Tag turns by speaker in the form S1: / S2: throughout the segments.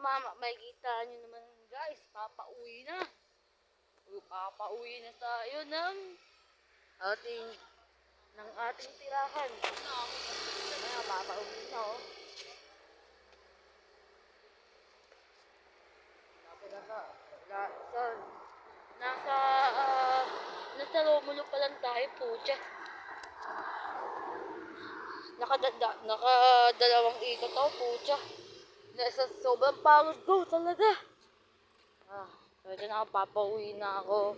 S1: mama, makikita nyo naman guys, papauwi na. Papauwi na tayo ating, ng ating tirahan. Kaya papauwi na oh. Nasa Romulo pa lang tayo po siya. Nakadalawang ikot ako po siya. Nasa sobrang pagod ko talaga. Pwede na ako, papauwi na ako.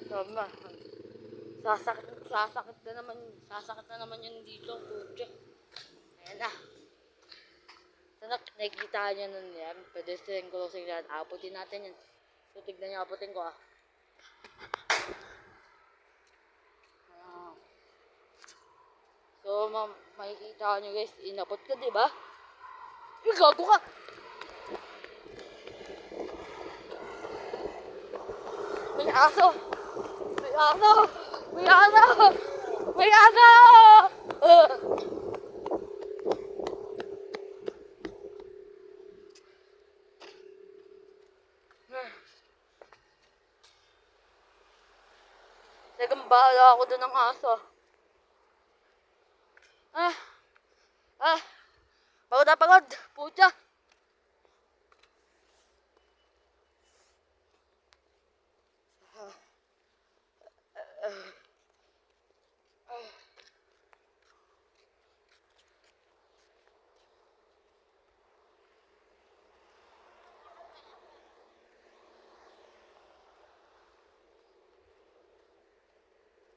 S1: Tama. Sasakit na naman yun dito, putya. Ayan na. Sana nakikita nyo nun yan. Pedestrian crossing yan. Aputin natin yan. So, tignan nyo, aputin ko ah. So, makikita nyo guys, inapot ka, diba? Gago ka! May aso! May aso! May aso! May aso! Talagang bahala ako doon ng aso. Pagod na pagod! Pucha!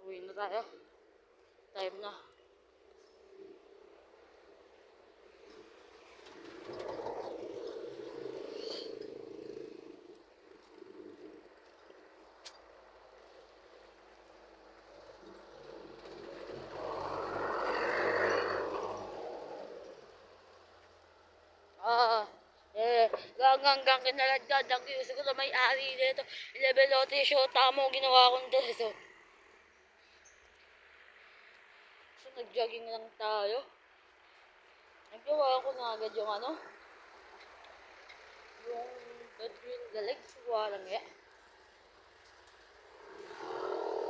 S1: Uwi na tayo. Time na. Hanggang kinaladkad ang kiuso ko na may-ari dito. 11 lote show, tamo ginawa kong dreso. So, nag-jogging lang tayo. Nagawa ko na agad yung yung between the legs, walang ya.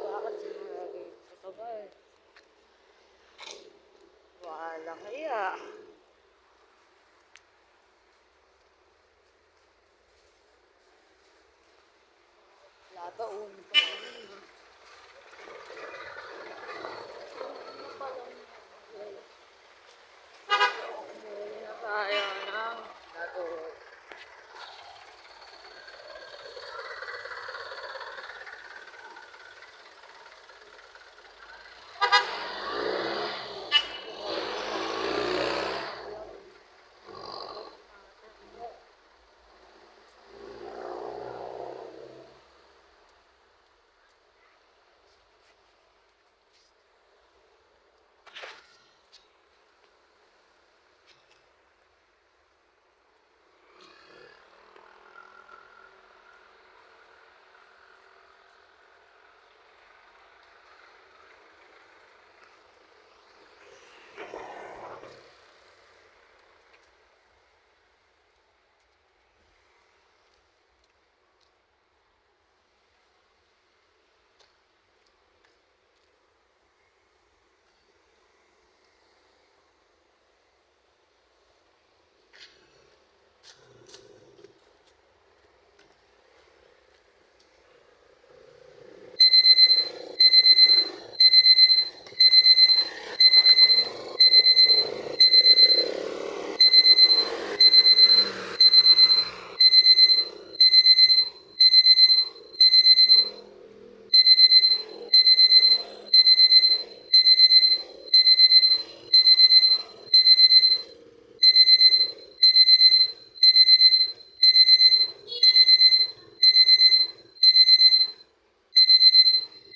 S1: Bakit sinagay ito ba eh? Walang ya. Laba, pa rin.